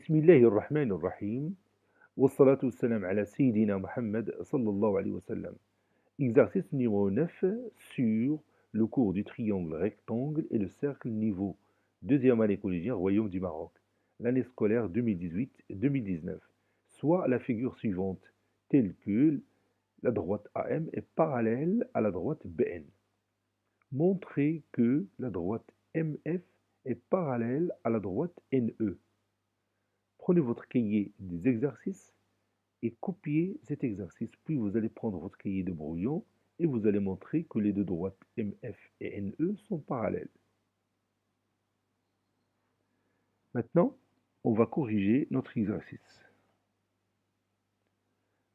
بسم الله الرحمن الرحيم والصلاة والسلام على سيدنا Mohammed sallallahu alayhi wa sallam. Exercice numéro 9 sur le cours du triangle rectangle et le cercle niveau deuxième année collégienne Royaume du Maroc, l'année scolaire 2018-2019, soit la figure suivante, telle que la droite AM est parallèle à la droite BN. Montrez que la droite MF est parallèle à la droite NE. Prenez votre cahier des exercices et copiez cet exercice. Puis vous allez prendre votre cahier de brouillon et vous allez montrer que les deux droites MF et NE sont parallèles. Maintenant, on va corriger notre exercice.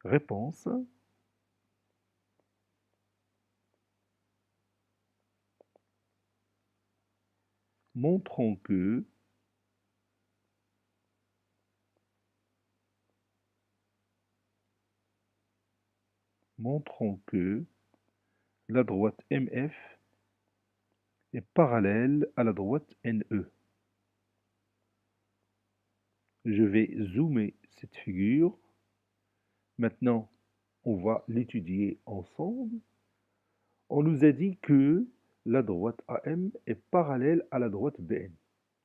Réponse. Montrons que la droite MF est parallèle à la droite NE. Je vais zoomer cette figure. Maintenant, on va l'étudier ensemble. On nous a dit que la droite AM est parallèle à la droite BN.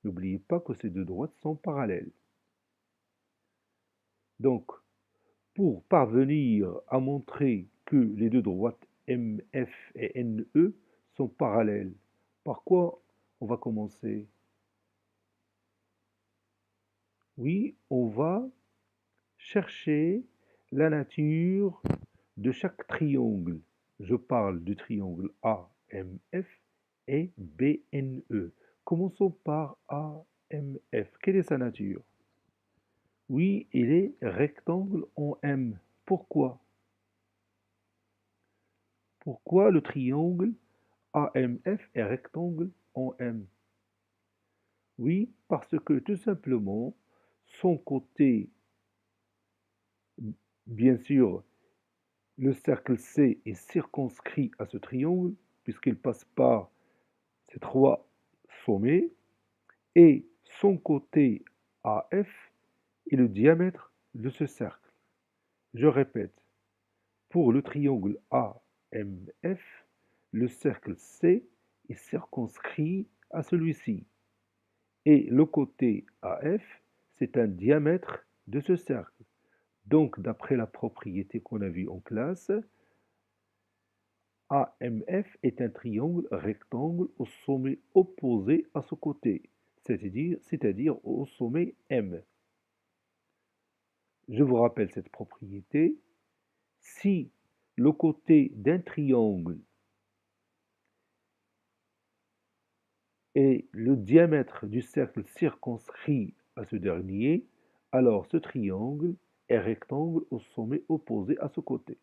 N'oubliez pas que ces deux droites sont parallèles. Donc, pour parvenir à montrer que les deux droites MF et NE sont parallèles, par quoi on va commencer? Oui, on va chercher la nature de chaque triangle. Je parle du triangle AMF et BNE. Commençons par AMF. Quelle est sa nature? Oui, il est rectangle en M. Pourquoi? Pourquoi le triangle AMF est rectangle en M? Oui, parce que tout simplement, son côté, bien sûr, le cercle C est circonscrit à ce triangle, puisqu'il passe par ces trois sommets, et son côté AF est le diamètre de ce cercle. Je répète, pour le triangle AMF, le cercle C est circonscrit à celui-ci. Et le côté AF, c'est un diamètre de ce cercle. Donc, d'après la propriété qu'on a vue en classe, AMF est un triangle rectangle au sommet opposé à ce côté, c'est-à-dire au sommet M. Je vous rappelle cette propriété. Si le côté d'un triangle est le diamètre du cercle circonscrit à ce dernier, alors ce triangle est rectangle au sommet opposé à ce côté.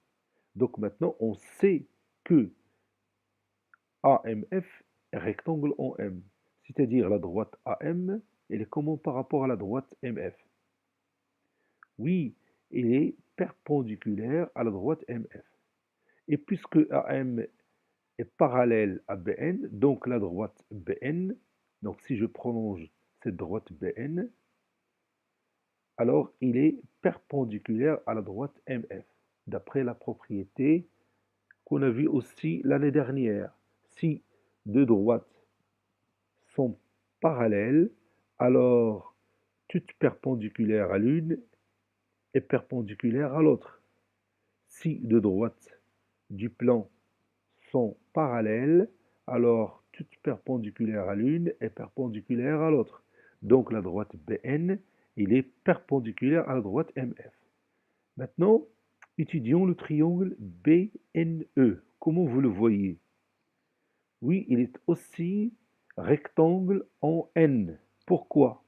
Donc maintenant, on sait que AMF est rectangle en M, c'est-à-dire la droite AM, elle est comment par rapport à la droite MF? Oui, elle est perpendiculaire à la droite MF. Et puisque AM est parallèle à BN, donc la droite BN, donc si je prolonge cette droite BN, alors il est perpendiculaire à la droite MF, d'après la propriété qu'on a vue aussi l'année dernière. Si deux droites sont parallèles, alors toute perpendiculaire à l'une est perpendiculaire à l'autre. Si deux droites du plan sont parallèles, alors toute perpendiculaire à l'une est perpendiculaire à l'autre. Donc la droite BN, il est perpendiculaire à la droite MF. Maintenant, étudions le triangle BNE. Comment vous le voyez? Oui, il est aussi rectangle en N. Pourquoi?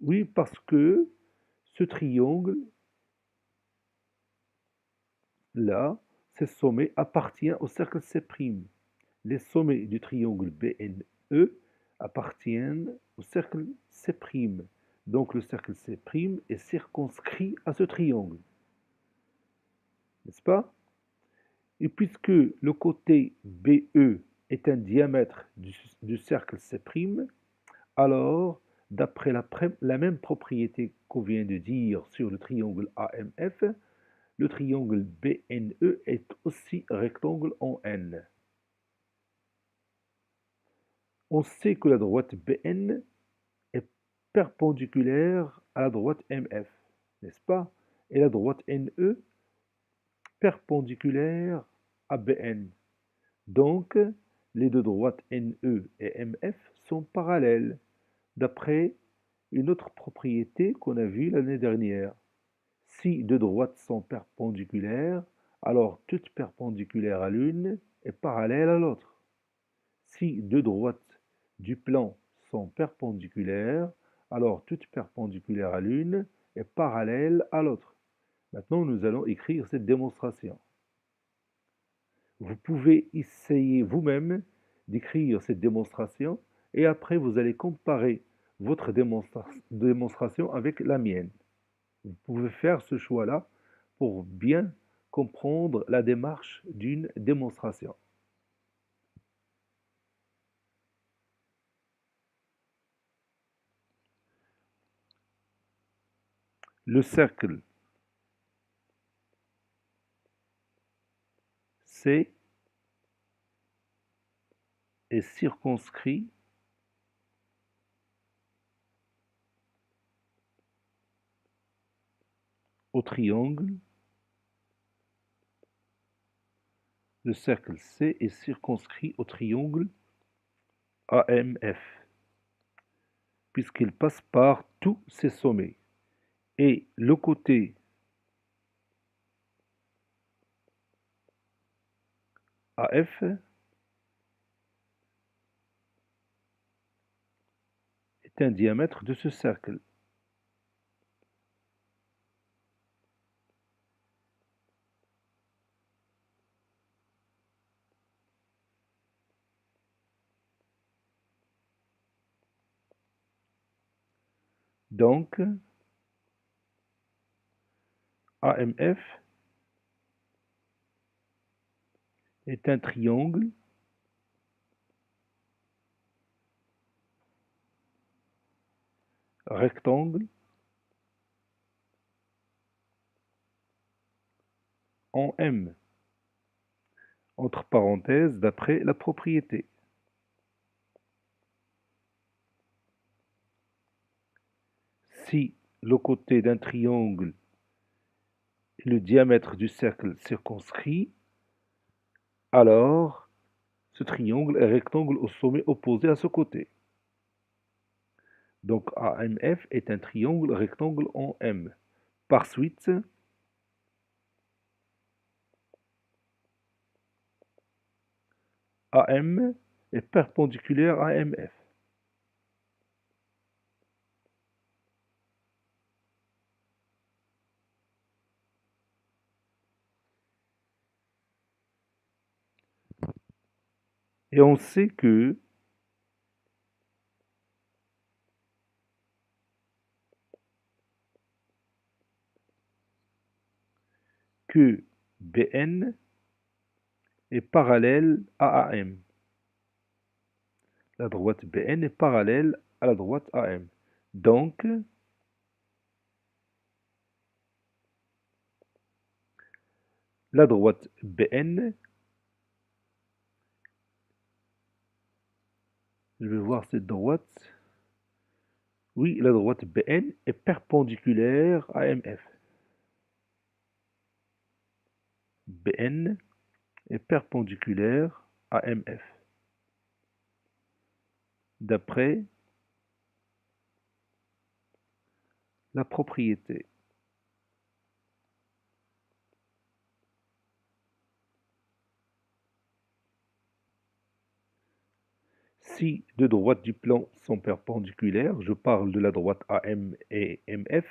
Oui, parce que ce triangle là, ces sommets appartiennent au cercle C'. Les sommets du triangle BNE appartiennent au cercle C'. Donc le cercle C' est circonscrit à ce triangle. N'est-ce pas? Et puisque le côté BE est un diamètre du cercle C', alors d'après la même propriété qu'on vient de dire sur le triangle AMF, le triangle BNE est aussi rectangle en N. On sait que la droite BN est perpendiculaire à la droite MF, n'est-ce pas? Et la droite NE perpendiculaire à BN. Donc, les deux droites NE et MF sont parallèles, d'après une autre propriété qu'on a vue l'année dernière. Si deux droites sont perpendiculaires, alors toute perpendiculaire à l'une est parallèle à l'autre. Si deux droites du plan sont perpendiculaires, alors toute perpendiculaire à l'une est parallèle à l'autre. Maintenant, nous allons écrire cette démonstration. Vous pouvez essayer vous-même d'écrire cette démonstration et après vous allez comparer votre démonstration avec la mienne. Vous pouvez faire ce choix-là pour bien comprendre la démarche d'une démonstration. Le cercle C est circonscrit au triangle. Le cercle C est circonscrit au triangle AMF, puisqu'il passe par tous ses sommets. Et le côté AF est un diamètre de ce cercle. Donc, AMF est un triangle rectangle en M, entre parenthèses d'après la propriété. Si le côté d'un triangle est le diamètre du cercle circonscrit, alors ce triangle est rectangle au sommet opposé à ce côté. Donc AMF est un triangle rectangle en M. Par suite, AM est perpendiculaire à MF. Et on sait que BN est parallèle à AM. La droite BN est parallèle à la droite AM. Donc, la droite BN, je vais voir cette droite. Oui, la droite BN est perpendiculaire à MF. BN est perpendiculaire à MF. D'après la propriété. Si deux droites du plan sont perpendiculaires, je parle de la droite AM et MF,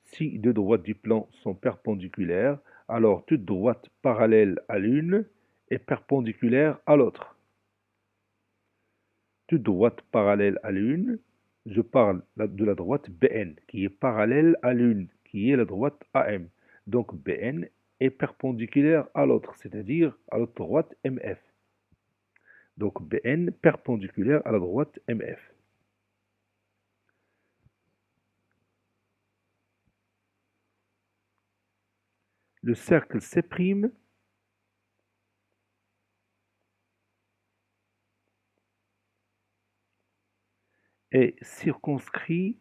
si deux droites du plan sont perpendiculaires, alors toute droite parallèle à l'une est perpendiculaire à l'autre. Toute droite parallèle à l'une, je parle de la droite BN, qui est parallèle à l'une, qui est la droite AM. Donc BN est perpendiculaire à l'autre, c'est-à-dire à l'autre droite MF. Donc BN perpendiculaire à la droite MF. le cercle C' est circonscrit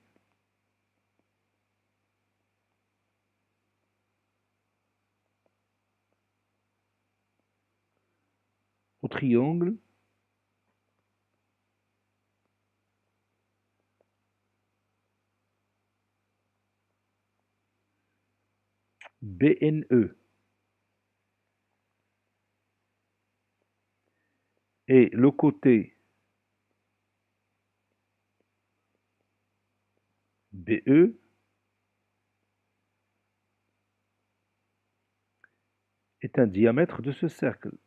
au triangle BNE. Et le côté BE est un diamètre de ce cercle.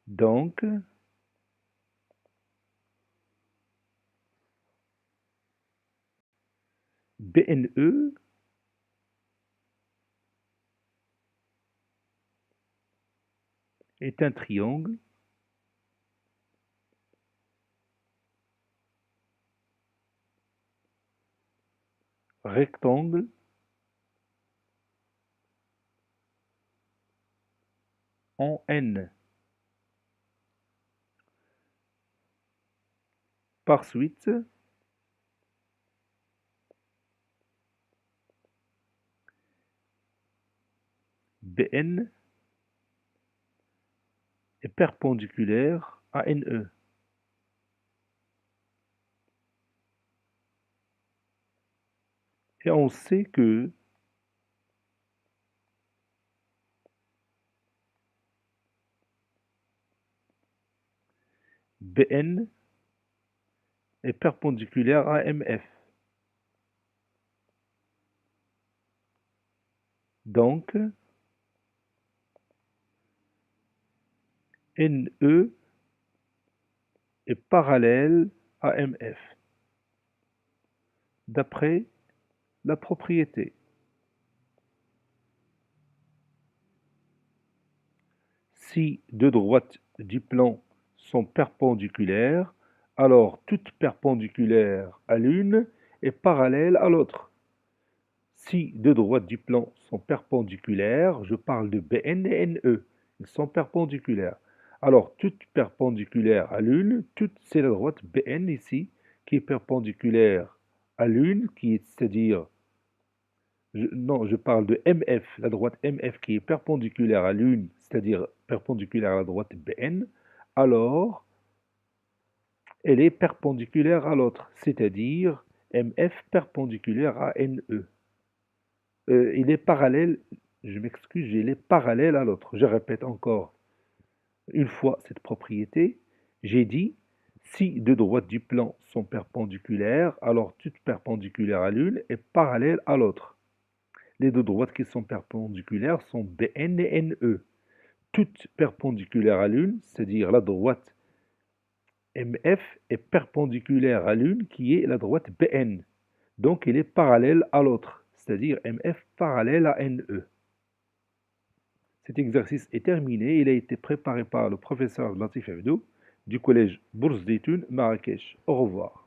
Donc, BNE est un triangle rectangle en N. Par suite, BN est perpendiculaire à NE. Et on sait que BN est perpendiculaire à MF. Donc, NE est parallèle à MF, d'après la propriété. Si deux droites du plan sont perpendiculaires, alors toute perpendiculaire à l'une est parallèle à l'autre. Si deux droites du plan sont perpendiculaires, je parle de BN et NE, ils sont perpendiculaires. Alors toute perpendiculaire à l'une, c'est la droite BN ici, qui est perpendiculaire à l'une, c'est-à-dire, non, je parle de MF, la droite MF qui est perpendiculaire à l'une, c'est-à-dire perpendiculaire à la droite BN, alors elle est perpendiculaire à l'autre, c'est-à-dire MF perpendiculaire à NE. Il est parallèle, je m'excuse, il est parallèle à l'autre. Je répète encore une fois cette propriété. J'ai dit, si deux droites du plan sont perpendiculaires, alors toute perpendiculaire à l'une est parallèle à l'autre. Les deux droites qui sont perpendiculaires sont BN et NE. Toute perpendiculaire à l'une, c'est-à-dire la droite MF est perpendiculaire à l'une qui est la droite BN. Donc elle est parallèle à l'autre, c'est-à-dire MF parallèle à NE. Cet exercice est terminé. Il a été préparé par le professeur Latif Abdou du collège Bourse d'Études Marrakech. Au revoir.